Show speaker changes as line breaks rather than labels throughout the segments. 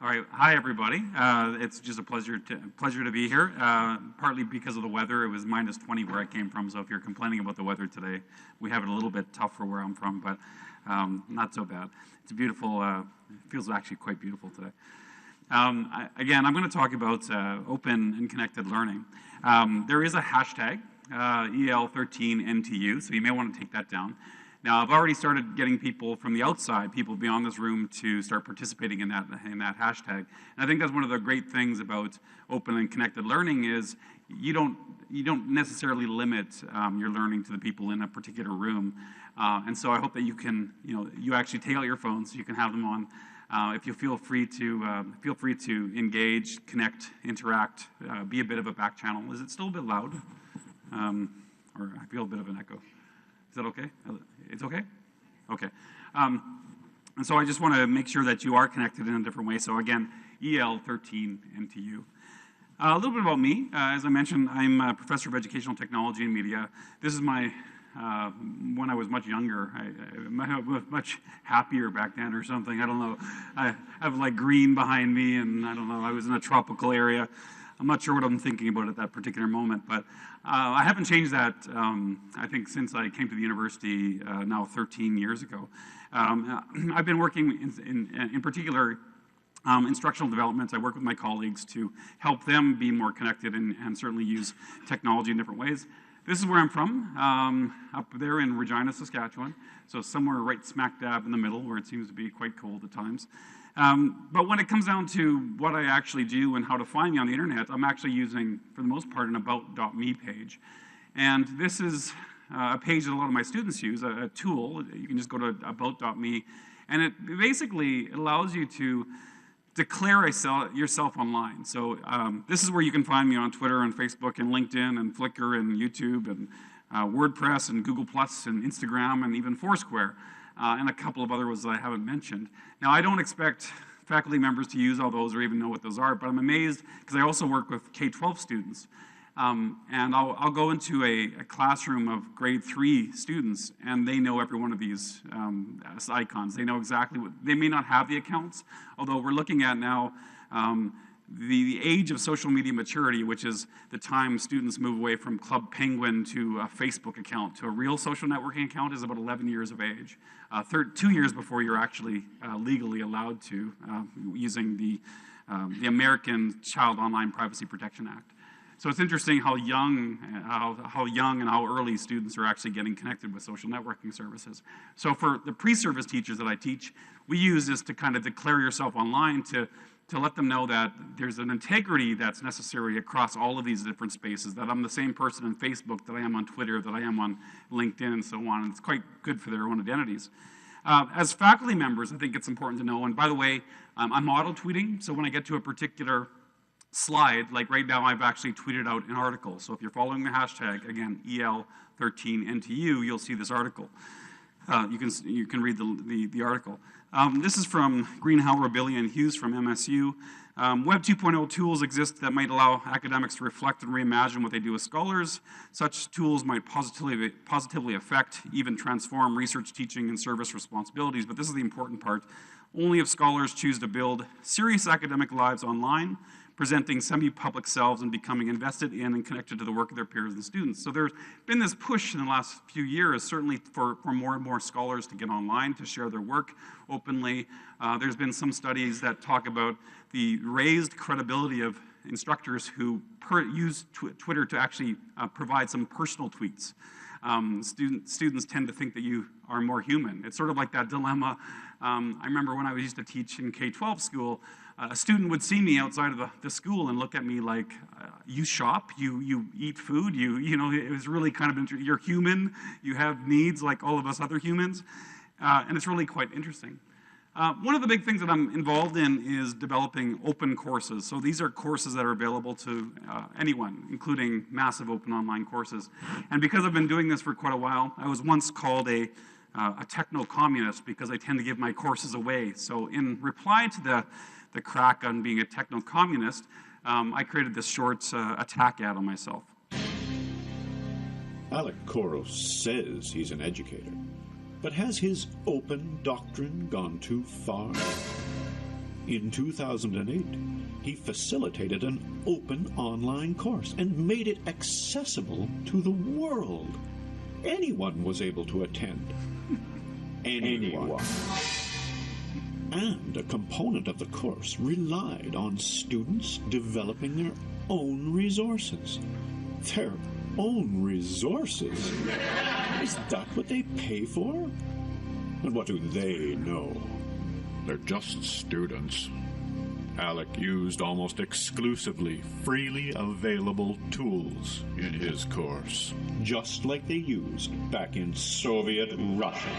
All right. Hi, everybody. It's just a pleasure to be here, partly because of the weather. It was -20 where I came from, so if you're complaining about the weather today, we have it a little bit tough for where I'm from, but not so bad. It's beautiful. It feels actually quite beautiful today. Again, I'm going to talk about open and connected learning. There is a hashtag, EL13NTU, so you may want to take that down. Now, I've already started getting people from the outside, people beyond this room, to start participating in that hashtag. And I think that's one of the great things about open and connected learning is you don't necessarily limit your learning to the people in a particular room. And so I hope that you actually take out your phones, so you can have them on. If you feel free to engage, connect, interact, be a bit of a back channel. Is it still a bit loud? Or I feel a bit of an echo. Is that okay? It's okay? Okay. And so I just want to make sure that you are connected in a different way. So again, EL13NTU. A little bit about me. As I mentioned, I'm a professor of educational technology and media. This is my, when I was much younger, I was much happier back then or something. I don't know. I have like green behind me, and I don't know, I was in a tropical area. I'm not sure what I'm thinking about at that particular moment, but I haven't changed that, I think, since I came to the university now 13 years ago. I've been working in particular instructional development. I work with my colleagues to help them be more connected and certainly use technology in different ways. This is where I'm from, up there in Regina, Saskatchewan, so somewhere right smack dab in the middle where it seems to be quite cold at times. But when it comes down to what I actually do and how to find me on the internet, I'm actually using, for the most part, an about.me page. And this is a page that a lot of my students use, a tool. You can just go to about.me, and it basically allows you to declare yourself online. So this is where you can find me on Twitter and Facebook and LinkedIn and Flickr and YouTube and WordPress and Google Plus and Instagram and even Foursquare. And a couple of other ones that I haven't mentioned. Now, I don't expect faculty members to use all those or even know what those are, but I'm amazed because I also work with K-12 students. And I'll go into a classroom of grade 3 students, and they know every one of these icons. They know exactly what, they may not have the accounts, although we're looking at now the age of social media maturity, which is the time students move away from Club Penguin to a Facebook account to a real social networking account, is about 11 years of age. 2 years before you're actually legally allowed to, using the American Child Online Privacy Protection Act. So it's interesting how young and how early students are actually getting connected with social networking services. So for the pre-service teachers that I teach, we use this to kind of declare yourself online to let them know that there's an integrity that's necessary across all of these different spaces, that I'm the same person on Facebook that I am on Twitter, that I am on LinkedIn, and so on. And it's quite good for their own identities. As faculty members, I think it's important to know, and by the way, I'm auto tweeting, so when I get to a particular slide, like right now I've actually tweeted out an article. So if you're following the hashtag, again, EL13NTU, you'll see this article. You can read the article. This is from Greenhow, Robilli, and Hughes from MSU. Web 2.0 tools exist that might allow academics to reflect and reimagine what they do as scholars. Such tools might positively affect, even transform research, teaching, and service responsibilities. But this is the important part. Only if scholars choose to build serious academic lives online, presenting semi-public selves and becoming invested in and connected to the work of their peers and students. So there's been this push in the last few years, certainly for more and more scholars to get online, to share their work openly. There's been some studies that talk about the raised credibility of instructors who use Twitter to actually provide some personal tweets. Students tend to think that you are more human. It's sort of like that dilemma. I remember when I used to teach in K-12 school, a student would see me outside of the school and look at me like, you shop, you eat food, you know, it was really kind of, you're human, you have needs like all of us other humans, and it's really quite interesting. One of the big things that I'm involved in is developing open courses. So these are courses that are available to anyone, including massive open online courses. And because I've been doing this for quite a while, I was once called a techno-communist because I tend to give my courses away. So in reply to the crack on being a techno-communist, I created this short attack ad on myself.
Alec Couros says he's an educator, but has his open doctrine gone too far? In 2008, he facilitated an open online course and made it accessible to the world. Anyone was able to attend. Anyone. And a component of the course relied on students developing their own resources. Their own resources? Is that what they pay for? And what do they know?
They're just students. Alec used almost exclusively freely available tools in his course.
Just like they used back in Soviet Russia.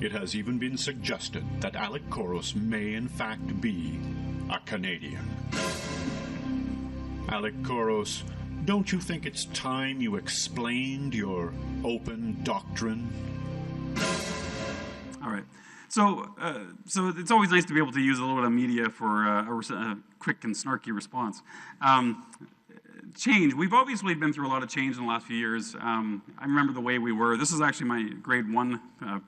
It has even been suggested that Alec Couros may in fact be a Canadian. Alec Couros, don't you think it's time you explained your open doctrine?
All right. So it's always nice to be able to use a little bit of media for a quick and snarky response. Change. We've obviously been through a lot of change in the last few years. I remember the way we were. This is actually my grade 1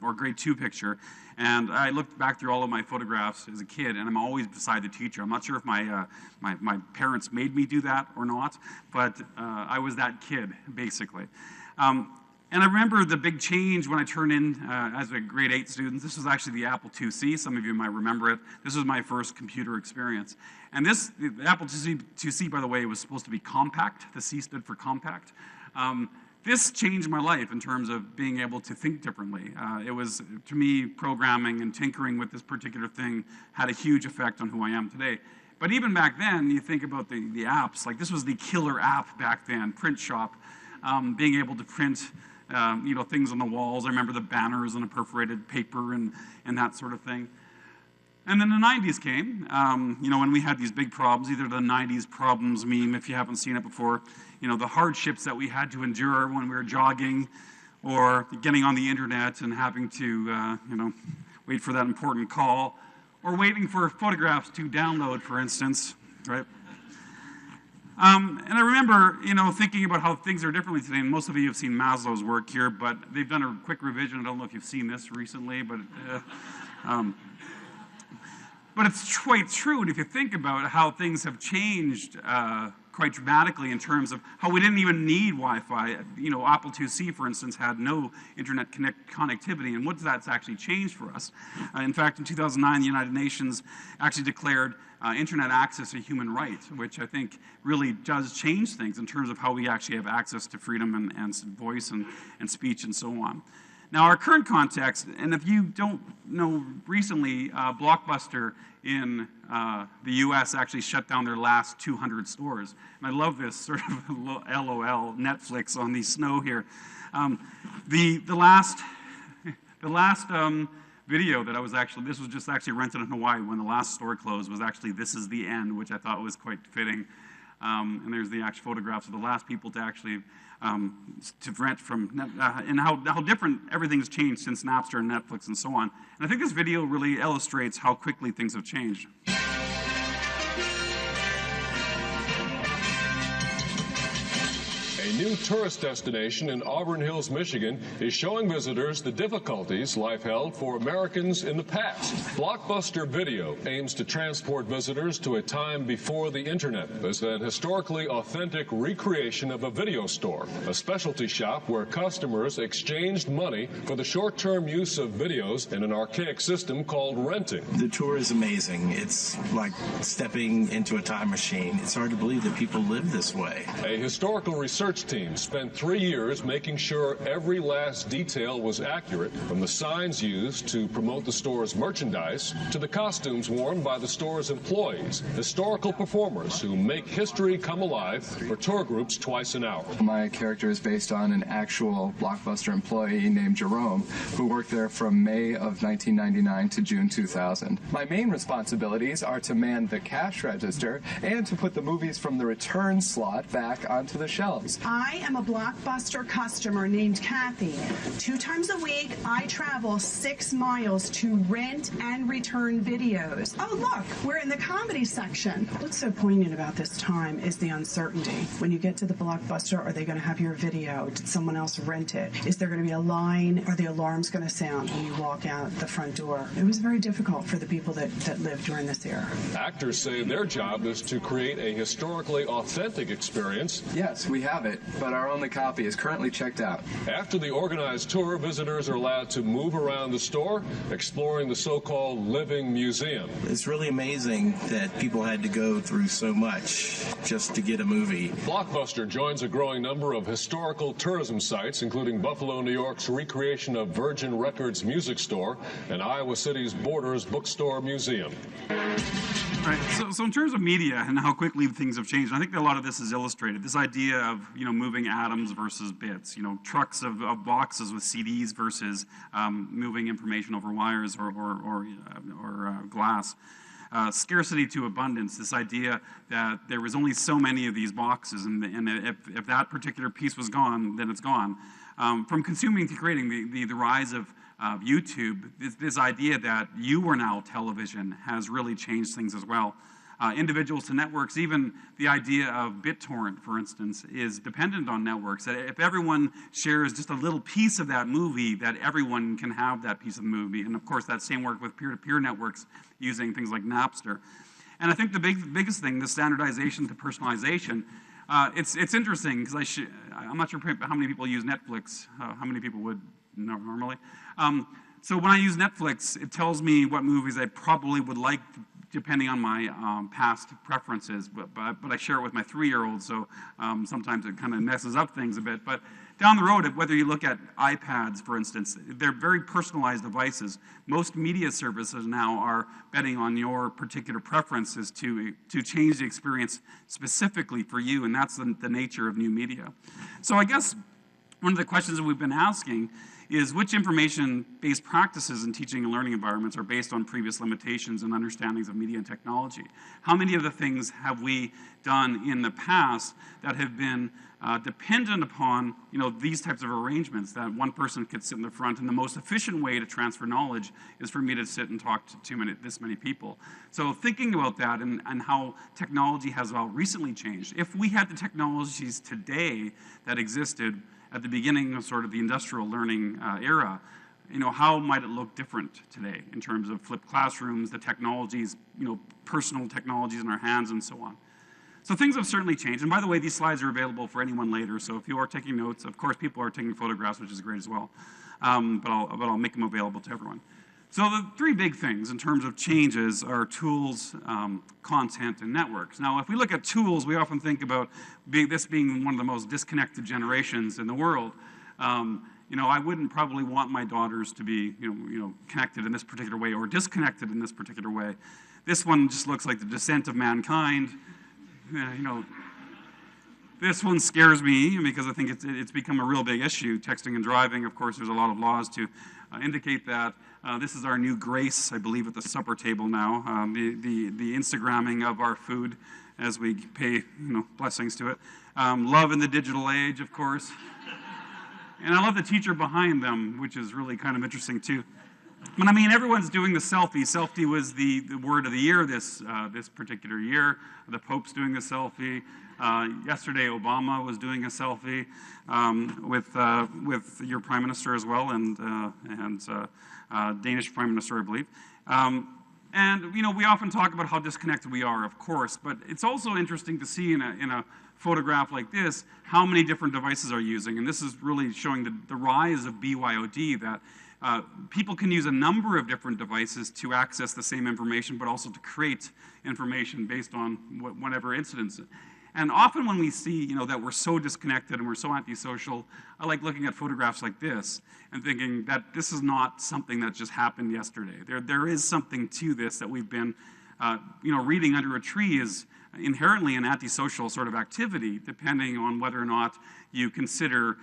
or grade 2 picture. And I looked back through all of my photographs as a kid, and I'm always beside the teacher. I'm not sure if my parents made me do that or not, but I was that kid, basically. And I remember the big change when I turned in as a grade 8 student. This was actually the Apple IIc. Some of you might remember it. This was my first computer experience. And the Apple IIc, by the way, was supposed to be compact. The C stood for compact. This changed my life in terms of being able to think differently. It was, to me, programming and tinkering with this particular thing had a huge effect on who I am today. But even back then, you think about the apps. Like, this was the killer app back then, Print Shop, being able to print things on the walls. I remember the banners and the perforated paper and that sort of thing. And then the 90s came, when we had these big problems, either the 90s problems meme, if you haven't seen it before, the hardships that we had to endure when we were jogging or getting on the internet and having to, wait for that important call or waiting for photographs to download, for instance, right? And I remember, thinking about how things are differently today, and most of you have seen Maslow's work here, but they've done a quick revision. I don't know if you've seen this recently, but it's quite true. And if you think about how things have changed quite dramatically in terms of how we didn't even need Wi-Fi. Apple IIc, for instance, had no internet connectivity, and what that's actually changed for us. In fact, in 2009, the United Nations actually declared internet access a human right, which I think really does change things in terms of how we actually have access to freedom and voice and speech and so on. Now, our current context, and if you don't know, recently, Blockbuster in the U.S. actually shut down their last 200 stores. And I love this sort of LOL, Netflix on the snow here. The last video that I was this was just actually rented in Hawaii when the last store closed was actually "This Is the End," which I thought was quite fitting. And there's the actual photographs of the last people to actually to rent from, and how different everything's changed since Napster and Netflix and so on. And I think this video really illustrates how quickly things have changed.
A new tourist destination in Auburn Hills, Michigan is showing visitors the difficulties life held for Americans in the past. Blockbuster Video aims to transport visitors to a time before the internet. It's an historically authentic recreation of a video store, a specialty shop where customers exchanged money for the short-term use of videos in an archaic system called renting.
The tour is amazing. It's like stepping into a time machine. It's hard to believe that people live this way.
A historical research team spent 3 years making sure every last detail was accurate, from the signs used to promote the store's merchandise to the costumes worn by the store's employees, historical performers who make history come alive for tour groups twice an hour.
My character is based on an actual Blockbuster employee named Jerome, who worked there from May of 1999 to June 2000. My main responsibilities are to man the cash register and to put the movies from the return slot back onto the shelves.
I am a Blockbuster customer named Kathy. 2 times a week, I travel 6 miles to rent and return videos. Oh, look, we're in the comedy section. What's so poignant about this time is the uncertainty. When you get to the Blockbuster, are they going to have your video? Did someone else rent it? Is there going to be a line? Are the alarms going to sound when you walk out the front door? It was very difficult for the people that lived during this era.
Actors say their job is to create a historically authentic experience.
Yes, we have it, but our only copy is currently checked out.
After the organized tour, visitors are allowed to move around the store, exploring the so-called living museum.
It's really amazing that people had to go through so much just to get a movie.
Blockbuster joins a growing number of historical tourism sites, including Buffalo, New York's recreation of Virgin Records Music Store and Iowa City's Borders Bookstore Museum.
Right. So in terms of media and how quickly things have changed, I think that a lot of this is illustrated. This idea of moving atoms versus bits, trucks of boxes with CDs versus moving information over wires or glass. Scarcity to abundance. This idea that there was only so many of these boxes, and if that particular piece was gone, then it's gone. From consuming to creating, the rise of YouTube, this idea that you are now television has really changed things as well. Individuals to networks, even the idea of BitTorrent, for instance, is dependent on networks. That if everyone shares just a little piece of that movie, that everyone can have that piece of the movie. And of course, that same work with peer-to-peer networks using things like Napster. And I think the biggest thing, the standardization to personalization, it's interesting because I'm not sure how many people use Netflix. How many people would normally? So when I use Netflix, it tells me what movies I probably would like, depending on my past preferences. But I share it with my 3-year-old, so sometimes it kind of messes up things a bit. But down the road, whether you look at iPads, for instance, they're very personalized devices. Most media services now are betting on your particular preferences to change the experience specifically for you, and that's the nature of new media. So I guess one of the questions that we've been asking is which information-based practices in teaching and learning environments are based on previous limitations and understandings of media and technology? How many of the things have we done in the past that have been dependent upon these types of arrangements, that one person could sit in the front, and the most efficient way to transfer knowledge is for me to sit and talk to this many people. So thinking about that and how technology has recently changed, if we had the technologies today that existed at the beginning of sort of the industrial learning era, how might it look different today in terms of flipped classrooms, the technologies, personal technologies in our hands, and so on. So things have certainly changed. And by the way, these slides are available for anyone later. So if you are taking notes, of course, people are taking photographs, which is great as well. But I'll make them available to everyone. So the 3 big things in terms of changes are tools, content, and networks. Now, if we look at tools, we often think about this being one of the most disconnected generations in the world. I wouldn't probably want my daughters to be, connected in this particular way or disconnected in this particular way. This one just looks like the descent of mankind. This one scares me because I think it's become a real big issue. Texting and driving, of course, there's a lot of laws to indicate that. This is our new grace, I believe, at the supper table now. The Instagramming of our food as we pay blessings to it. Love in the digital age, of course. And I love the teacher behind them, which is really kind of interesting too. But I mean, everyone's doing the selfie. Selfie was the word of the year this particular year. The Pope's doing a selfie. Yesterday, Obama was doing a selfie with your Prime Minister as well, and Danish Prime Minister, I believe. And we often talk about how disconnected we are, of course, but it's also interesting to see in a photograph like this how many different devices are using. And this is really showing the rise of BYOD, that people can use a number of different devices to access the same information, but also to create information based on whatever incidents. And often when we see, that we're so disconnected and we're so antisocial, I like looking at photographs like this and thinking that this is not something that just happened yesterday. There is something to this that we've been, reading under a tree is inherently an antisocial sort of activity, depending on whether or not you consider,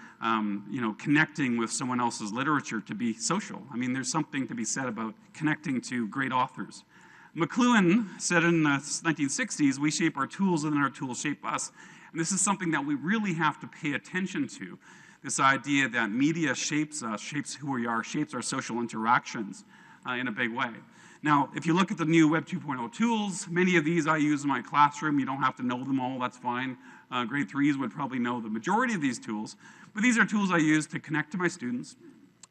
connecting with someone else's literature to be social. I mean, there's something to be said about connecting to great authors. McLuhan said in the 1960s, we shape our tools and then our tools shape us. And this is something that we really have to pay attention to, this idea that media shapes us, shapes who we are, shapes our social interactions in a big way. Now, if you look at the new Web 2.0 tools, many of these I use in my classroom. You don't have to know them all, that's fine. Grade 3s would probably know the majority of these tools, but these are tools I use to connect to my students.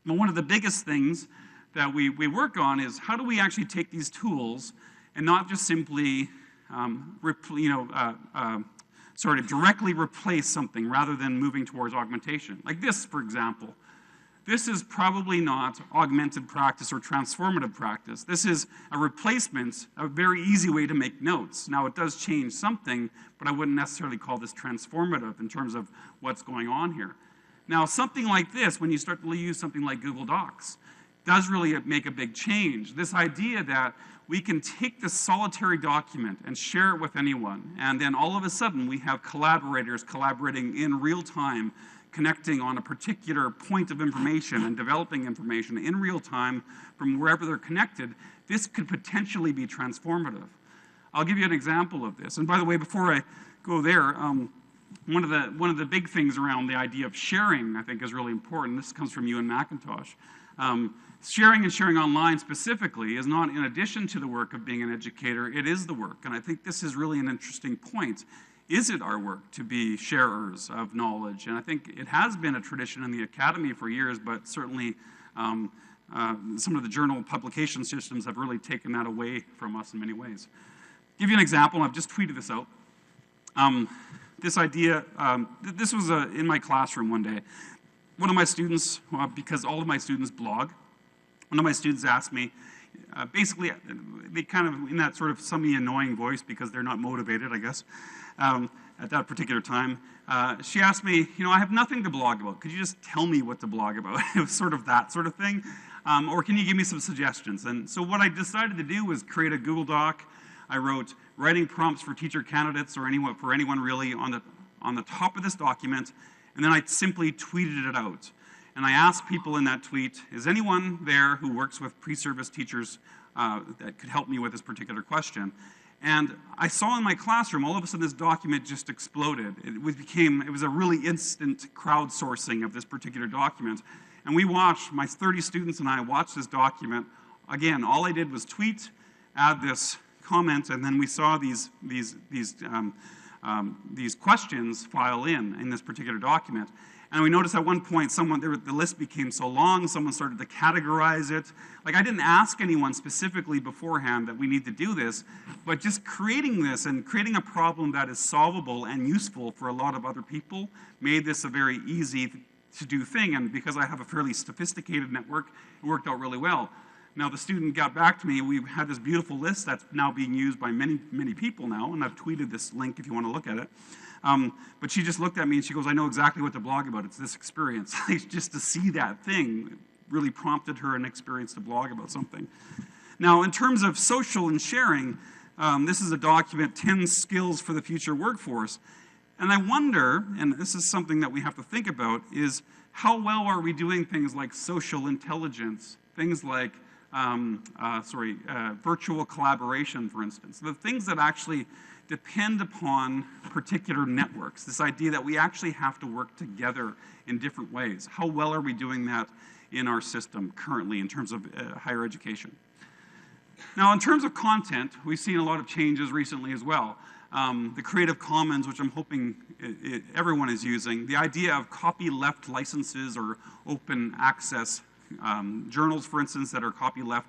And one of the biggest things that we work on is how do we actually take these tools and not just simply sort of directly replace something rather than moving towards augmentation. Like this, for example. This is probably not augmented practice or transformative practice. This is a replacement, a very easy way to make notes. Now, it does change something, but I wouldn't necessarily call this transformative in terms of what's going on here. Now, something like this, when you start to use something like Google Docs, does really make a big change. This idea that we can take this solitary document and share it with anyone, and then all of a sudden we have collaborators collaborating in real time, connecting on a particular point of information and developing information in real time from wherever they're connected. This could potentially be transformative. I'll give you an example of this. And by the way, before I go there, one of the big things around the idea of sharing, I think, is really important. This comes from Ewan McIntosh. Sharing and sharing online specifically is not in addition to the work of being an educator, it is the work. And I think this is really an interesting point. Is it our work to be sharers of knowledge? And I think it has been a tradition in the academy for years, but certainly some of the journal publication systems have really taken that away from us in many ways. Give you an example, I've just tweeted this out. This idea, this was in my classroom one day. One of my students, because all of my students blog, one of my students asked me, basically, they kind of, in that sort of semi-annoying voice, because they're not motivated, I guess, at that particular time, she asked me, I have nothing to blog about. Could you just tell me what to blog about? It was sort of that sort of thing. Or can you give me some suggestions? And so what I decided to do was create a Google Doc. I wrote writing prompts for teacher candidates or for anyone really on the top of this document, and then I simply tweeted it out. And I asked people in that tweet, is anyone there who works with pre-service teachers that could help me with this particular question? And I saw in my classroom, all of a sudden this document just exploded. It was a really instant crowdsourcing of this particular document. And we watched, my 30 students and I watched this document. Again, all I did was tweet, add this comment, and then we saw these questions file in this particular document. And we noticed at one point, the list became so long, someone started to categorize it. Like, I didn't ask anyone specifically beforehand that we need to do this, but just creating this and creating a problem that is solvable and useful for a lot of other people made this a very easy to do thing. And because I have a fairly sophisticated network, it worked out really well. Now, the student got back to me. We've had this beautiful list that's now being used by many, many people now, and I've tweeted this link if you want to look at it. But she just looked at me and she goes, I know exactly what to blog about. It's this experience. Just to see that thing really prompted her an experience to blog about something. Now, in terms of social and sharing, this is a document, 10 skills for the future workforce. And I wonder, and this is something that we have to think about, is how well are we doing things like social intelligence, things like virtual collaboration, for instance. The things that actually depend upon particular networks, this idea that we actually have to work together in different ways. How well are we doing that in our system currently in terms of higher education? Now, in terms of content, we've seen a lot of changes recently as well. The Creative Commons, which I'm hoping everyone is using, the idea of copyleft licenses or open access journals, for instance, that are copyleft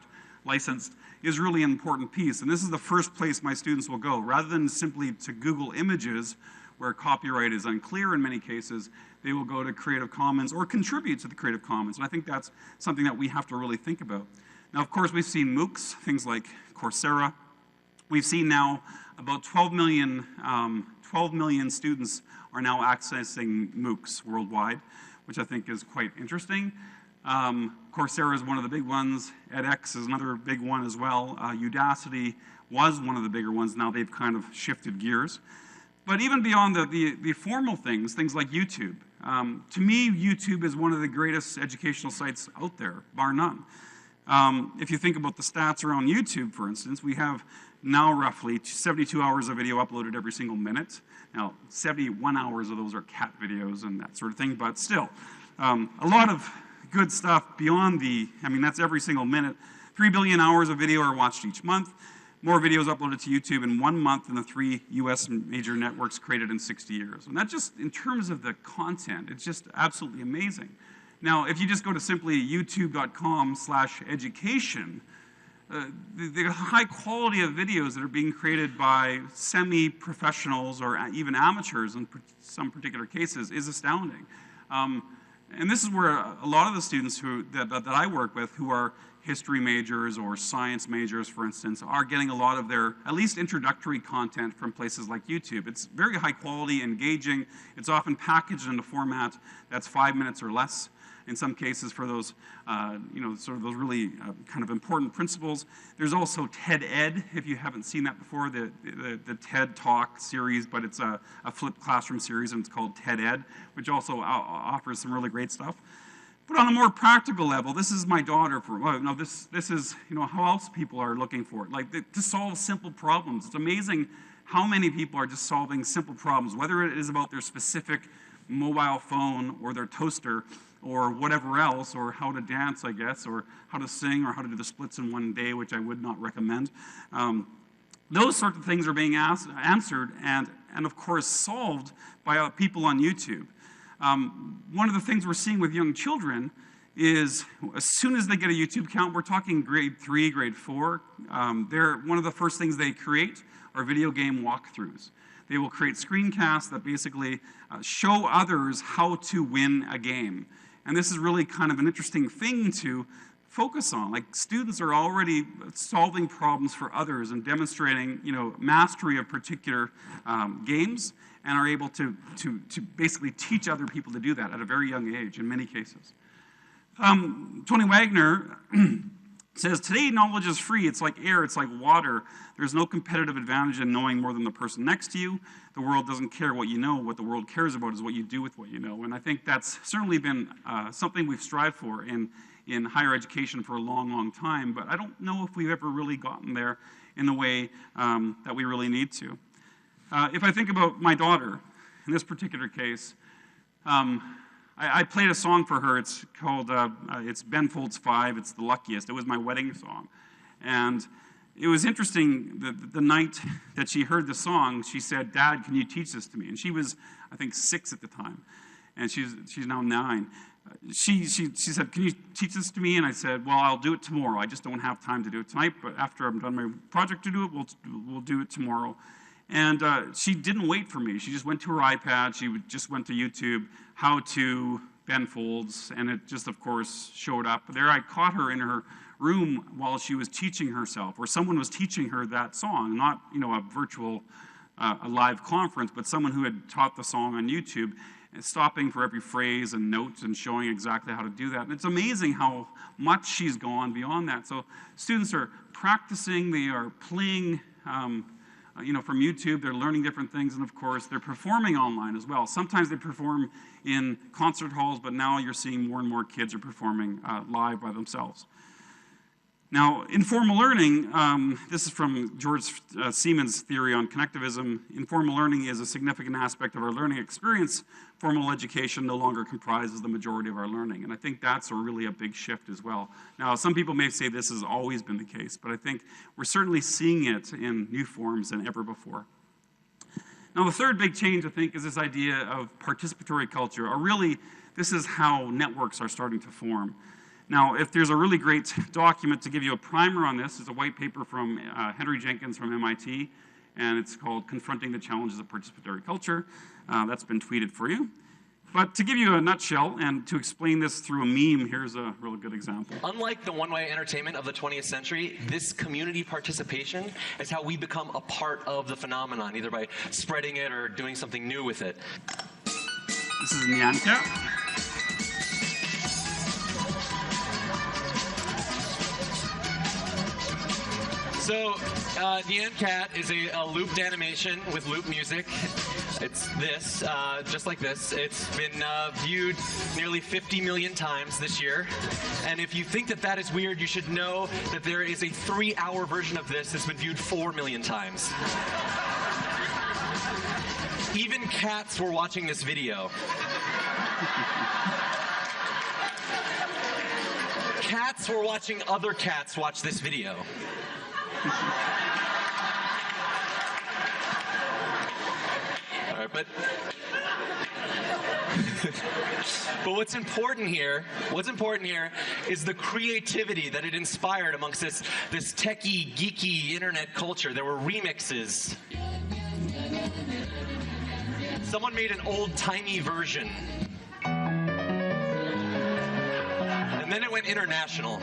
licensed is really an important piece. And this is the first place my students will go. Rather than simply to Google Images, where copyright is unclear in many cases, they will go to Creative Commons or contribute to the Creative Commons. And I think that's something that we have to really think about. Now, of course, we've seen MOOCs, things like Coursera. We've seen now about 12 million students are now accessing MOOCs worldwide, which I think is quite interesting. Coursera is one of the big ones. edX is another big one as well. Udacity was one of the bigger ones. Now they've kind of shifted gears. But even beyond the formal things like YouTube, to me, YouTube is one of the greatest educational sites out there, bar none. If you think about the stats around YouTube, for instance, we have now roughly 72 hours of video uploaded every single minute. Now, 71 hours of those are cat videos and that sort of thing, but still, a lot of good stuff beyond that's every single minute. 3 billion hours of video are watched each month. More videos uploaded to YouTube in 1 month than the 3 US major networks created in 60 years. And that just, in terms of the content, it's just absolutely amazing. Now, if you just go to simply youtube.com/education, the high quality of videos that are being created by semi-professionals or even amateurs in some particular cases is astounding. And this is where a lot of the students that I work with, who are history majors or science majors, for instance, are getting a lot of their, at least introductory content from places like YouTube. It's very high quality, engaging. It's often packaged in a format that's 5 minutes or less in some cases for those, sort of those really kind of important principles. There's also TED Ed, if you haven't seen that before, the TED Talk series, but it's a flipped classroom series, and it's called TED Ed, which also offers some really great stuff. But on a more practical level, this is my daughter. This is how else people are looking for it, like to solve simple problems. It's amazing how many people are just solving simple problems, whether it is about their specific mobile phone or their toaster or whatever else, or how to dance, I guess, or how to sing, or how to do the splits in one day, which I would not recommend. Those sorts of things are being answered and of course solved by people on YouTube. One of the things we're seeing with young children is as soon as they get a YouTube account, we're talking grade 3, grade 4, one of the first things they create are video game walkthroughs. They will create screencasts that basically show others how to win a game. And this is really kind of an interesting thing to focus on. Like, students are already solving problems for others and demonstrating, mastery of particular games, and are able to basically teach other people to do that at a very young age in many cases. Tony Wagner says, today knowledge is free. It's like air, it's like water. There's no competitive advantage in knowing more than the person next to you. The world doesn't care what you know. What the world cares about is what you do with what you know. And I think that's certainly been something we've strived for in higher education for a long, long time. But I don't know if we've ever really gotten there in the way that we really need to. If I think about my daughter, in this particular case, I played a song for her. It's called, it's Ben Folds 5, it's The Luckiest. It was my wedding song. And it was interesting, the night that she heard the song, she said, Dad, can you teach this to me? And she was, I think, 6 at the time. And she's now 9. She said, can you teach this to me? And I said, well, I'll do it tomorrow. I just don't have time to do it tonight, but after I'm done my project to do it, we'll do it tomorrow. And she didn't wait for me. She just went to her iPad. She just went to YouTube, how to Ben Folds, and it just, of course, showed up. There I caught her in her room while she was teaching herself, or someone was teaching her that song, not a virtual, a live conference, but someone who had taught the song on YouTube, and stopping for every phrase and note and showing exactly how to do that. And it's amazing how much she's gone beyond that. So students are practicing, they are playing, from YouTube, they're learning different things, and of course, they're performing online as well. Sometimes they perform in concert halls, but now you're seeing more and more kids are performing live by themselves. Now, informal learning, this is from George Siemens' theory on connectivism. Informal learning is a significant aspect of our learning experience. Formal education no longer comprises the majority of our learning, and I think that's really a big shift as well. Now, some people may say this has always been the case, but I think we're certainly seeing it in new forms than ever before. Now, the third big change, I think, is this idea of participatory culture, or really, this is how networks are starting to form. Now, if there's a really great document to give you a primer on this, it's a white paper from Henry Jenkins from MIT, and it's called Confronting the Challenges of Participatory Culture. That's been tweeted for you. But to give you a nutshell and to explain this through a meme, here's a real good example.
Unlike the one-way entertainment of the 20th century, this community participation is how we become a part of the phenomenon, either by spreading it or doing something new with it.
This is Nyan Cat.
So, Nyan Cat is a looped animation with loop music. It's this, just like this. It's been viewed nearly 50 million times this year. And if you think that that is weird, you should know that there is a 3-hour version of this that's been viewed 4 million times. Even cats were watching this video. Cats were watching other cats watch this video. All right, but what's important here is the creativity that it inspired amongst this techie, geeky internet culture. There were remixes. Someone made an old-timey version. And then it went international.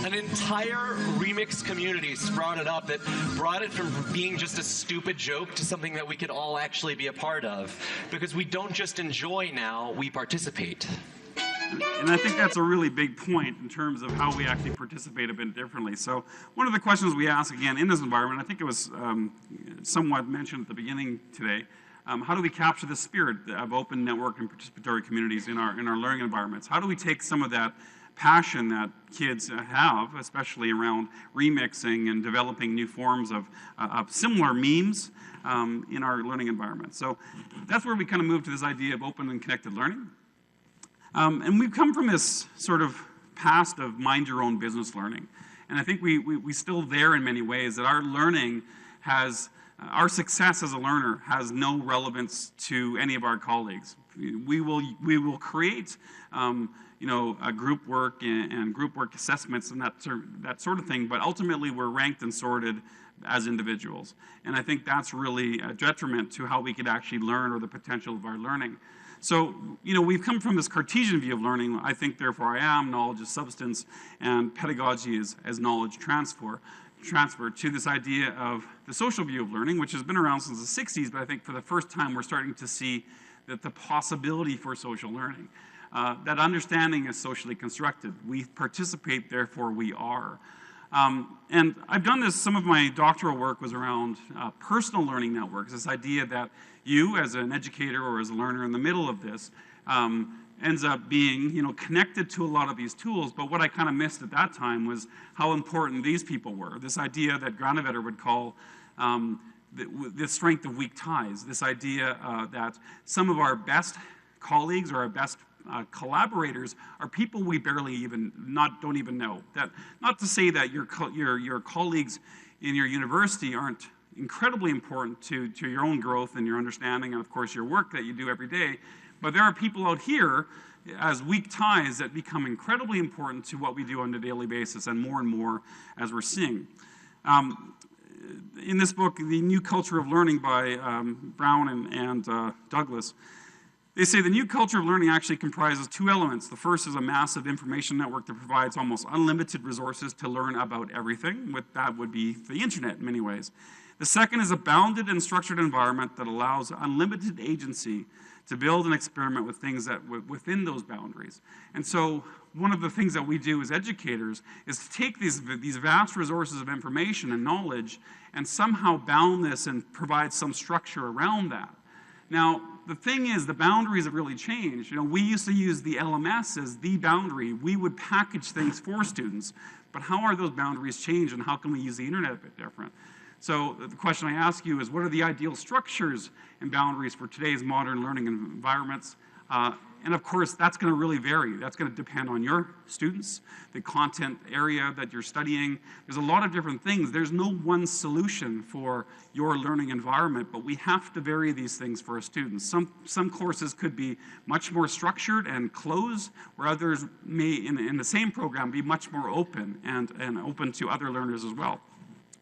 An entire remix community sprouted up that brought it from being just a stupid joke to something that we could all actually be a part of. Because we don't just enjoy now, we participate.
And I think that's a really big point in terms of how we actually participate a bit differently. So one of the questions we ask, again, in this environment, I think it was somewhat mentioned at the beginning today, how do we capture the spirit of open network and participatory communities in our learning environments? How do we take some of that passion that kids have, especially around remixing and developing new forms of similar memes in our learning environment? So that's where we kind of move to this idea of open and connected learning. And we've come from this sort of past of mind your own business learning. And I think we still there in many ways, that our learning has, our success as a learner has no relevance to any of our colleagues. We will create a group work and group work assessments and that sort of thing, but ultimately we're ranked and sorted as individuals. And I think that's really a detriment to how we could actually learn or the potential of our learning. So, we've come from this Cartesian view of learning, I think, therefore I am, knowledge is substance, and pedagogy is as knowledge transfer to this idea of the social view of learning, which has been around since the 60s, but I think for the first time we're starting to see that the possibility for social learning, that understanding is socially constructed. We participate, therefore we are. And I've done this, some of my doctoral work was around personal learning networks, this idea that you, as an educator or as a learner in the middle of this, ends up being, connected to a lot of these tools. But what I kind of missed at that time was how important these people were. This idea that Granovetter would call the strength of weak ties. This idea that some of our best colleagues or our best collaborators are people we barely even don't even know. That not to say that your colleagues in your university aren't incredibly important to your own growth and your understanding and of course your work that you do every day, but there are people out here as weak ties that become incredibly important to what we do on a daily basis, and more as we're seeing. In this book, The New Culture of Learning by Brown and Douglas, they say the new culture of learning actually comprises two elements. The first is a massive information network that provides almost unlimited resources to learn about everything. That would be the internet in many ways. The second is a bounded and structured environment that allows unlimited agency to build and experiment with things that within those boundaries. And so one of the things that we do as educators is to take these vast resources of information and knowledge and somehow bound this and provide some structure around that. Now, the thing is, the boundaries have really changed. We used to use the LMS as the boundary. We would package things for students. But how are those boundaries changed, and how can we use the internet a bit different? So the question I ask you is, what are the ideal structures and boundaries for today's modern learning environments? And of course, that's going to really vary. That's going to depend on your students, the content area that you're studying. There's a lot of different things. There's no one solution for your learning environment, but we have to vary these things for our students. Some courses could be much more structured and closed, where others may, in the same program, be much more open and open to other learners as well.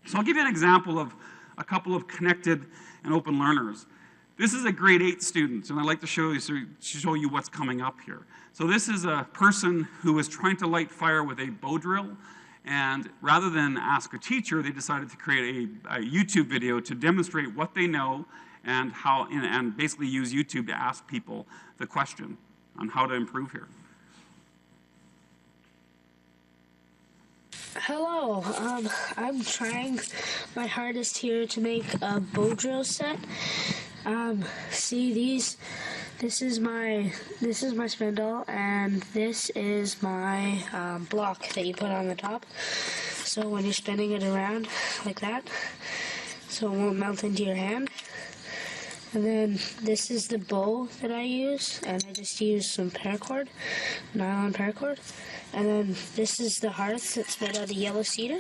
So I'll give you an example of a couple of connected and open learners. This is a grade 8 student, and I'd like to show you what's coming up here. So this is a person who is trying to light fire with a bow drill, and rather than ask a teacher, they decided to create a YouTube video to demonstrate what they know and and basically use YouTube to ask people the question on how to improve here.
Hello, I'm trying my hardest here to make a bow drill set. See this is my spindle, and this is my block that you put on the top. So when you're spinning it around like that, so it won't melt into your hand. And then this is the bow that I use, and I just use some paracord, nylon paracord. And then this is the hearth that's made out of yellow cedar.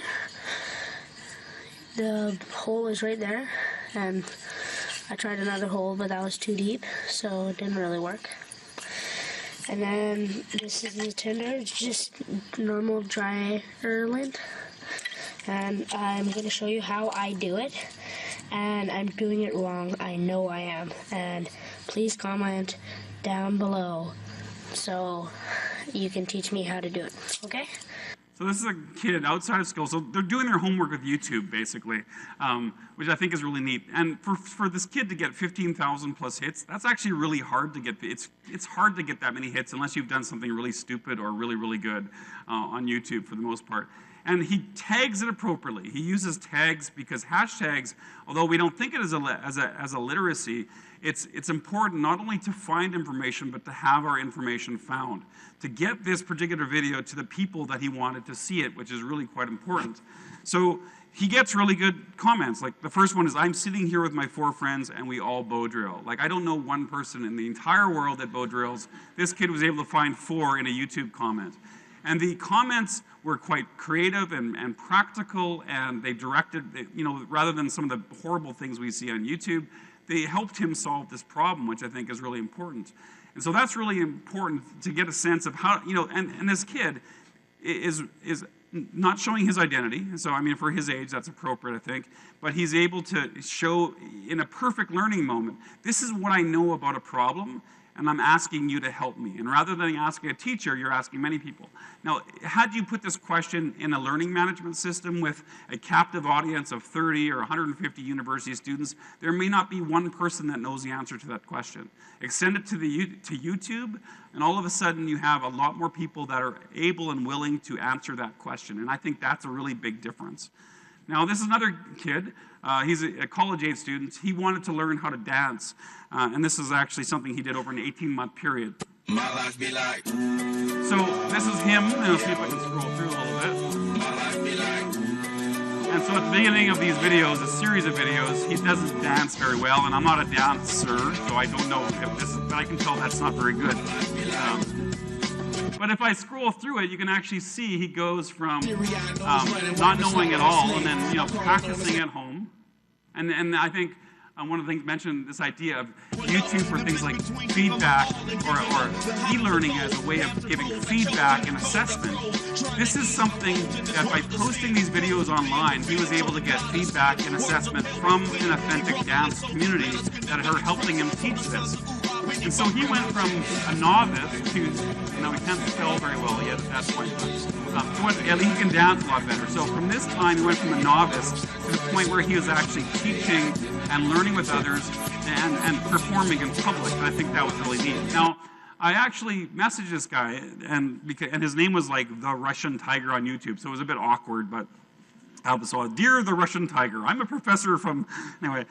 The hole is right there, and I tried another hole, but that was too deep, so it didn't really work. And then this is the tinder, it's just normal dry lint. And I'm going to show you how I do it. And I'm doing it wrong. I know I am. And please comment down below so you can teach me how to do it. Okay?
So this is a kid outside of school. So they're doing their homework with YouTube, basically, which I think is really neat. And for this kid to get 15,000 plus hits, that's actually really hard to get. It's hard to get that many hits unless you've done something really stupid or really, really good on YouTube for the most part. And he tags it appropriately. He uses tags because hashtags, although we don't think it as a literacy, it's important not only to find information, but to have our information found. To get this particular video to the people that he wanted to see it, which is really quite important. So he gets really good comments. Like the first one is, I'm sitting here with my 4 friends and we all bow drill. Like I don't know one person in the entire world that bow drills. This kid was able to find 4 in a YouTube comment. And the comments were quite creative and practical, and they directed, rather than some of the horrible things we see on YouTube, they helped him solve this problem, which I think is really important. And so that's really important to get a sense of how, and this kid is not showing his identity. So, I mean, for his age, that's appropriate, I think. But he's able to show, in a perfect learning moment, this is what I know about a problem, and I'm asking you to help me. And rather than asking a teacher, you're asking many people. Now, had you put this question in a learning management system with a captive audience of 30 or 150 university students, there may not be one person that knows the answer to that question. Extend it to YouTube, and all of a sudden you have a lot more people that are able and willing to answer that question. And I think that's a really big difference. Now, this is another kid. He's a college-age student. He wanted to learn how to dance. And this is actually something he did over an 18-month period. My life be like. So this is him. And I'll see if I can scroll through a little bit. My life be like. And so at the beginning of these videos, a series of videos, he doesn't dance very well. And I'm not a dancer, so I don't know if this is, but I can tell that's not very good. But if I scroll through it, you can actually see he goes from not knowing at all, and then practicing at home. And I think one of the things mentioned, this idea of YouTube for things like feedback or e-learning as a way of giving feedback and assessment. This is something that by posting these videos online, he was able to get feedback and assessment from an authentic dance community that are helping him teach this. And so he went from a novice to, he can't spell very well yet at that point, but he can dance a lot better. So from this time, he went from a novice to the point where he was actually teaching and learning with others and performing in public. And I think that was really neat. Now, I actually messaged this guy, and his name was like the Russian Tiger on YouTube, so it was a bit awkward, but so, dear the Russian Tiger, I'm a professor from, anyway.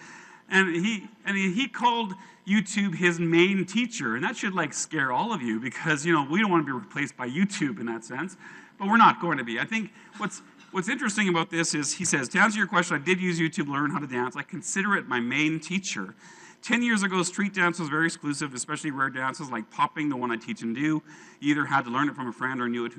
And he called YouTube his main teacher, and that should scare all of you because we don't want to be replaced by YouTube in that sense, but we're not going to be. I think what's interesting about this is he says, to answer your question, I did use YouTube to learn how to dance. I consider it my main teacher. 10 years ago, street dance was very exclusive, especially rare dances like popping, the one I teach and do. You either had to learn it from a friend or knew it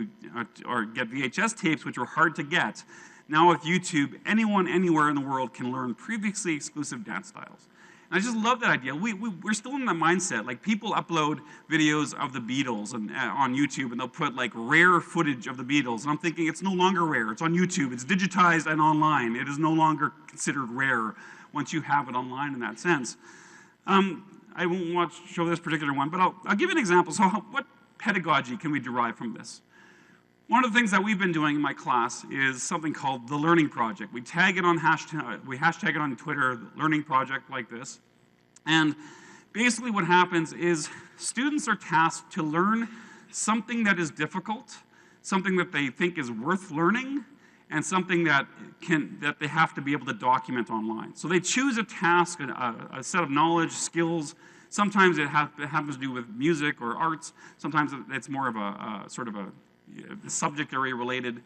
or get VHS tapes, which were hard to get. Now with YouTube, anyone, anywhere in the world can learn previously exclusive dance styles. And I just love that idea. We're still in that mindset. People upload videos of the Beatles on YouTube, and they'll put rare footage of the Beatles. And I'm thinking it's no longer rare. It's on YouTube. It's digitized and online. It is no longer considered rare once you have it online in that sense. I won't show this particular one, but I'll give you an example. So what pedagogy can we derive from this? One of the things that we've been doing in my class is something called the Learning Project. We tag it on hashtag it on Twitter, the Learning Project, like this. And basically what happens is students are tasked to learn something that is difficult, something that they think is worth learning, and something that they have to be able to document online. So they choose a task, a set of knowledge, skills. Sometimes it happens to do with music or arts. Sometimes it's more of a sort of a subject area related,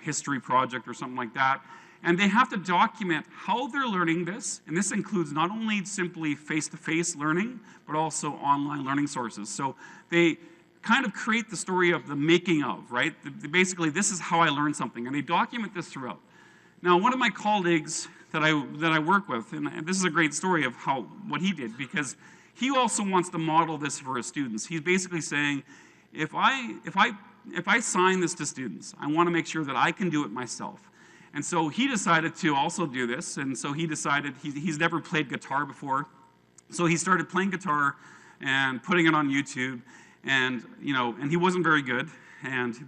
history project or something like that. And they have to document how they're learning this, and this includes not only simply face-to-face learning, but also online learning sources. So they kind of create the story of the making of, right? Basically, this is how I learned something, and they document this throughout. Now, one of my colleagues that I work with, and this is a great story of what he did, because he also wants to model this for his students. He's basically saying, if I sign this to students, I want to make sure that I can do it myself. And so he decided to also do this, and so he decided, he's never played guitar before, so he started playing guitar and putting it on YouTube, and he wasn't very good,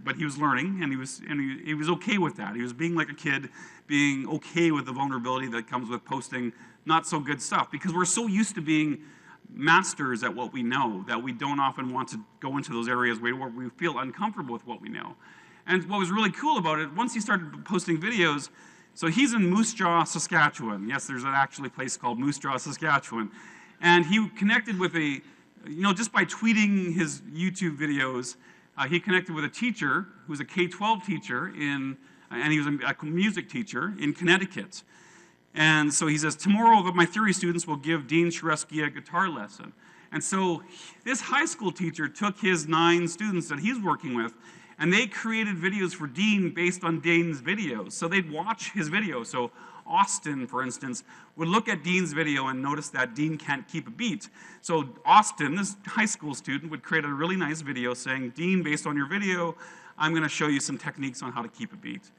but he was learning, and he was okay with that. He was being like a kid, being okay with the vulnerability that comes with posting not so good stuff, because we're so used to being masters at what we know that we don't often want to go into those areas where we feel uncomfortable with what we know. And what was really cool about it, once he started posting videos, so he's in Moose Jaw, Saskatchewan. Yes, there's actually a place called Moose Jaw, Saskatchewan. And he connected with just by tweeting his YouTube videos, he connected with a teacher who was a K-12 teacher and he was a music teacher in Connecticut. And so he says, tomorrow my theory students will give Dean Sharesky a guitar lesson. And so this high school teacher took his 9 students that he's working with, and they created videos for Dean based on Dean's videos. So they'd watch his videos. So Austin, for instance, would look at Dean's video and notice that Dean can't keep a beat. So Austin, this high school student, would create a really nice video saying, Dean, based on your video, I'm going to show you some techniques on how to keep a beat.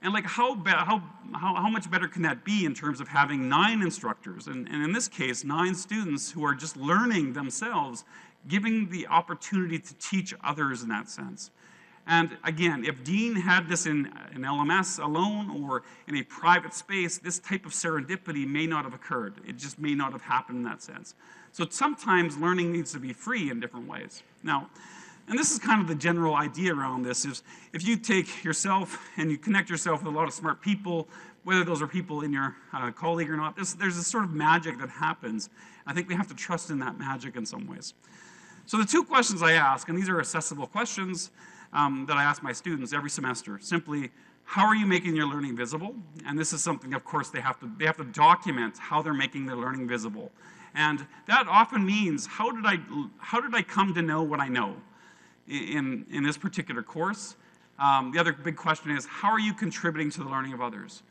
And like how much better can that be in terms of having 9 instructors, and in this case, 9 students who are just learning themselves, giving the opportunity to teach others in that sense. And again, if Dean had this in an LMS alone or in a private space, this type of serendipity may not have occurred. It just may not have happened in that sense. So sometimes learning needs to be free in different ways. Now, and this is kind of the general idea around this, is if you take yourself and you connect yourself with a lot of smart people, whether those are people in your colleague or not, there's this sort of magic that happens. I think we have to trust in that magic in some ways. So the 2 questions I ask, and these are accessible questions, that I ask my students every semester. Simply, how are you making your learning visible? And this is something, of course, they have to document how they're making their learning visible. And that often means, how did I come to know what I know in this particular course? The other big question is, how are you contributing to the learning of others?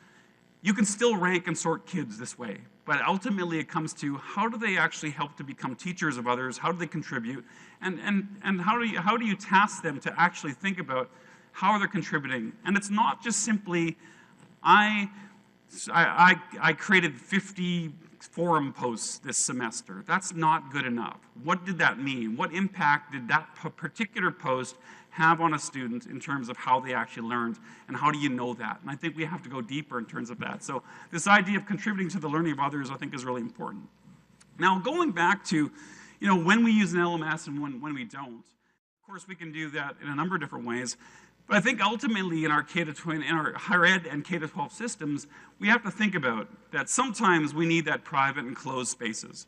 You can still rank and sort kids this way, but ultimately it comes to, how do they actually help to become teachers of others? How do they contribute? And how do you task them to actually think about how they're contributing? And it's not just simply, I created 50 forum posts this semester. That's not good enough. What did that mean? What impact did that particular post have on a student in terms of how they actually learned, and how do you know that? And I think we have to go deeper in terms of that. So this idea of contributing to the learning of others, I think, is really important. Now, going back to, when we use an LMS and when we don't, of course, we can do that in a number of different ways. But I think ultimately in our in our higher ed and K-12 systems, we have to think about that sometimes we need that private and closed spaces.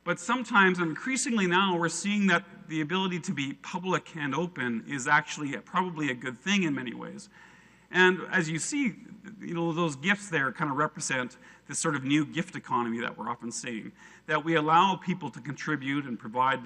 But sometimes, and increasingly now, we're seeing that the ability to be public and open is actually probably a good thing in many ways. And as you see, those gifts there kind of represent this sort of new gift economy that we're often seeing, that we allow people to contribute and provide,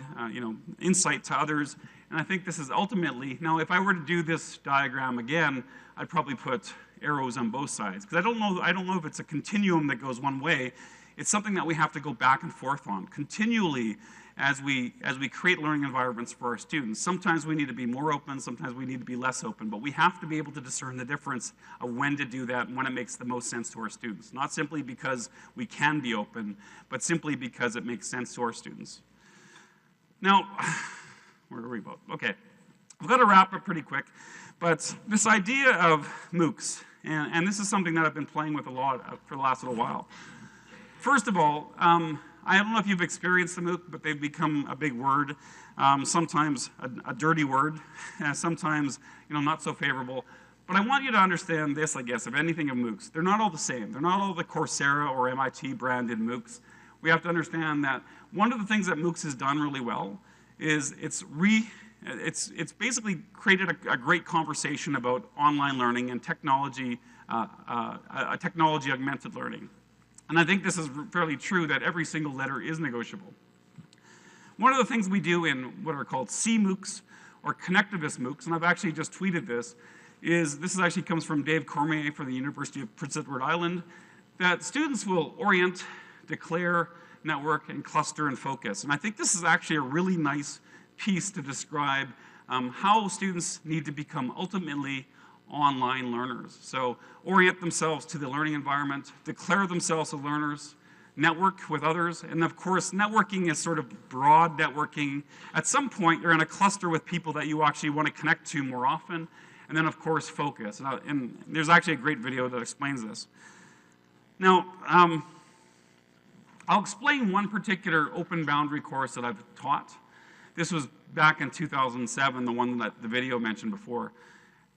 insight to others. And I think this is ultimately, now if I were to do this diagram again, I'd probably put arrows on both sides, because I don't know if it's a continuum that goes one way. It's something that we have to go back and forth on continually as we create learning environments for our students. Sometimes we need to be more open, sometimes we need to be less open, but we have to be able to discern the difference of when to do that and when it makes the most sense to our students. Not simply because we can be open, but simply because it makes sense to our students. Now, where are we about? Okay, I've got to wrap up pretty quick, but this idea of MOOCs, and this is something that I've been playing with a lot for the last little while. First of all, I don't know if you've experienced the MOOC, but they've become a big word, sometimes a dirty word, sometimes not so favorable. But I want you to understand this, I guess, of anything of MOOCs. They're not all the same. They're not all the Coursera or MIT branded MOOCs. We have to understand that one of the things that MOOCs has done really well is it's basically created a great conversation about online learning and technology, technology augmented learning. And I think this is fairly true that every single letter is negotiable. One of the things we do in what are called CMOOCs or connectivist MOOCs, and I've actually just tweeted this actually comes from Dave Cormier from the University of Prince Edward Island, that students will orient, declare, network, and cluster and focus. And I think this is actually a really nice piece to describe how students need to become ultimately online learners. So orient themselves to the learning environment, declare themselves as learners, network with others, and of course networking is sort of broad networking. At some point you're in a cluster with people that you actually want to connect to more often, and then of course focus. And there's actually a great video that explains this. Now, I'll explain one particular open boundary course that I've taught. This was back in 2007, the one that the video mentioned before.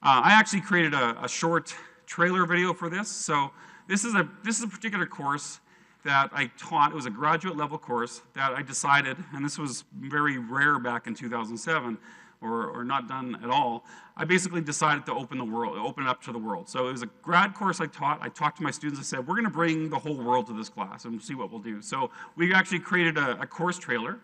I actually created a short trailer video for this. So this is a particular course that I taught. It was a graduate level course that I decided, and this was very rare back in 2007, or not done at all. I basically decided to open it up to the world. So it was a grad course I taught. I talked to my students. I said, we're going to bring the whole world to this class and see what we'll do. So we actually created a course trailer.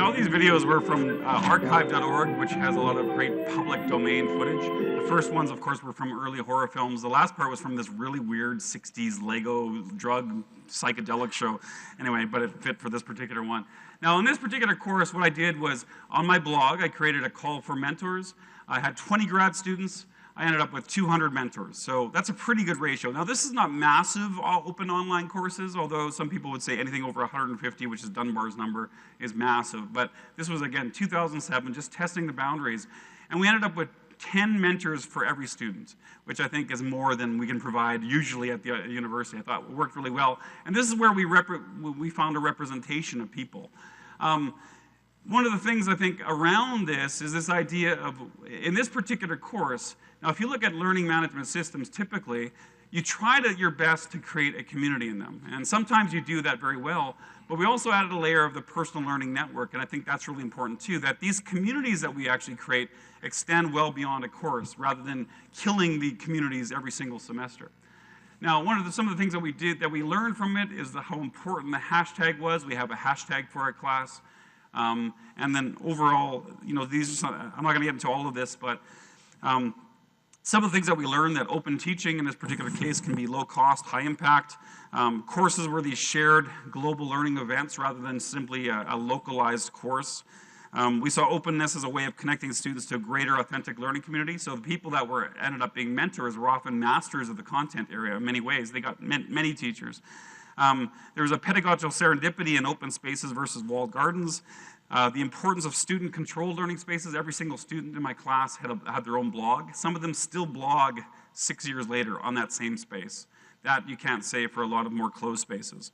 All these videos were from archive.org, which has a lot of great public domain footage. The first ones, of course, were from early horror films. The last part was from this really weird 60s Lego drug psychedelic show. Anyway, but it fit for this particular one. Now, in this particular course, what I did was, on my blog, I created a call for mentors. I had 20 grad students. I ended up with 200 mentors. So that's a pretty good ratio. Now, this is not massive open online courses, although some people would say anything over 150, which is Dunbar's number, is massive. But this was, again, 2007, just testing the boundaries. And we ended up with 10 mentors for every student, which I think is more than we can provide usually at the university. I thought it worked really well. And this is where we found a representation of people. One of the things I think around this is this idea of, in this particular course, now if you look at learning management systems, typically, you try your best to create a community in them. And sometimes you do that very well, but we also added a layer of the personal learning network, and I think that's really important too, that these communities that we actually create extend well beyond a course, rather than killing the communities every single semester. Now, some of the things that we did, that we learned from it, is how important the hashtag was. We have a hashtag for our class. And then overall, I'm not going to get into all of this, but some of the things that we learned, that open teaching in this particular case can be low cost, high impact. Courses were these shared global learning events rather than simply a localized course. We saw openness as a way of connecting students to a greater authentic learning community. So the people that ended up being mentors were often masters of the content area in many ways. They got many teachers. There was a pedagogical serendipity in open spaces versus walled gardens. The importance of student-controlled learning spaces. Every single student in my class had their own blog. Some of them still blog 6 years later on that same space. That you can't say for a lot of more closed spaces.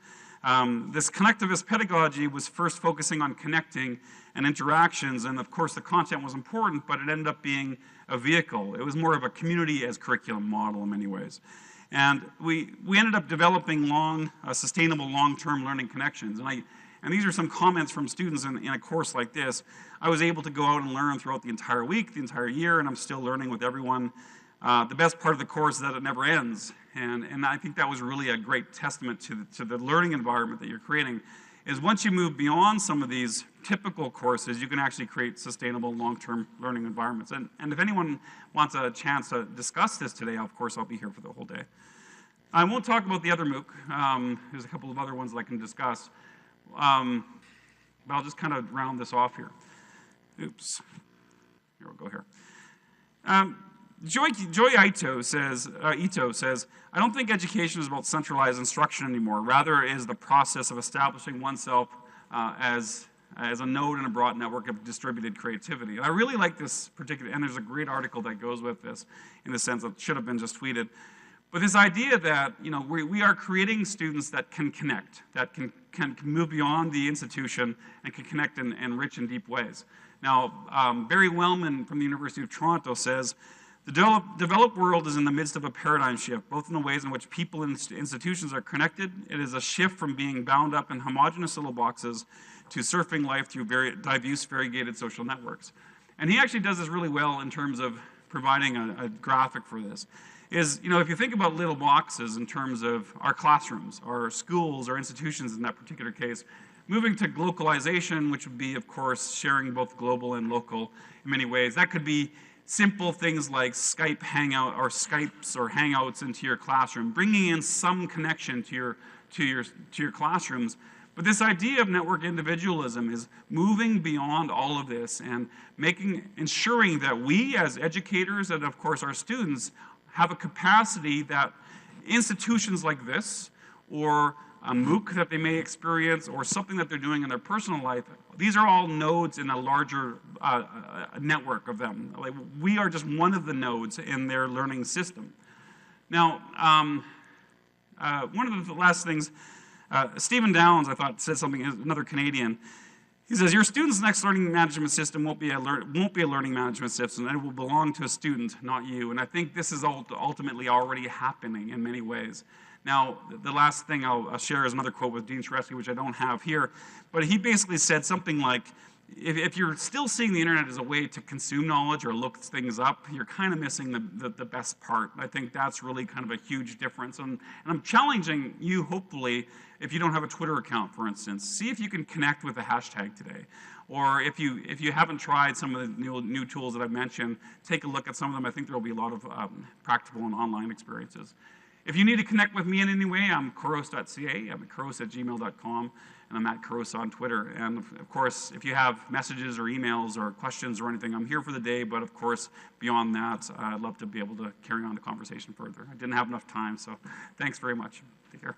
This connectivist pedagogy was first focusing on connecting and interactions, and of course the content was important, but it ended up being a vehicle. It was more of a community as curriculum model in many ways. And we ended up developing sustainable long-term learning connections. And these are some comments from students in a course like this. I was able to go out and learn throughout the entire week, the entire year, and I'm still learning with everyone. The best part of the course is that it never ends. And I think that was really a great testament to the learning environment that you're creating, is once you move beyond some of these typical courses, you can actually create sustainable long-term learning environments. And if anyone wants a chance to discuss this today, of course, I'll be here for the whole day. I won't talk about the other MOOC. There's a couple of other ones that I can discuss. But I'll just kind of round this off here. Oops. Here, we'll go here. Joy Ito says, I don't think education is about centralized instruction anymore. Rather, it is the process of establishing oneself as a node in a broad network of distributed creativity. And I really like this particular, and there's a great article that goes with this, in the sense that should have been just tweeted. But this idea that, you know, we are creating students that can connect, that can move beyond the institution and can connect in rich and deep ways. Now, Barry Wellman from the University of Toronto says, the developed world is in the midst of a paradigm shift, both in the ways in which people and institutions are connected. It is a shift from being bound up in homogenous little boxes to surfing life through very diffuse, variegated social networks. And he actually does this really well in terms of providing a graphic for this. Is, you know, if you think about little boxes in terms of our classrooms, our schools, our institutions in that particular case, moving to globalization, which would be, of course, sharing both global and local in many ways. That could be simple things like Skype Hangout or Skypes or Hangouts into your classroom, bringing in some connection to your classrooms. But this idea of network individualism is moving beyond all of this and ensuring that we as educators and, of course, our students have a capacity that institutions like this, or a MOOC that they may experience, or something that they're doing in their personal life, these are all nodes in a larger network of them. Like, we are just one of the nodes in their learning system. Now, one of the last things, Stephen Downes, I thought, said something, another Canadian. He says, your student's next learning management system won't be a learning management system, and it will belong to a student, not you. And I think this is ultimately already happening in many ways. Now, the last thing I'll share is another quote with Dean Shresky, which I don't have here. But he basically said something like, if you're still seeing the internet as a way to consume knowledge or look things up, you're kind of missing the best part. I think that's really kind of a huge difference. And I'm challenging you, hopefully, if you don't have a Twitter account, for instance, see if you can connect with a hashtag today. Or if you haven't tried some of the new tools that I've mentioned, take a look at some of them. I think there will be a lot of practical and online experiences. If you need to connect with me in any way, I'm couros.ca, I'm at couros@gmail.com, and I'm at Couros on Twitter. And of course, if you have messages or emails or questions or anything, I'm here for the day, but of course, beyond that, I'd love to be able to carry on the conversation further. I didn't have enough time, so thanks very much. Take care.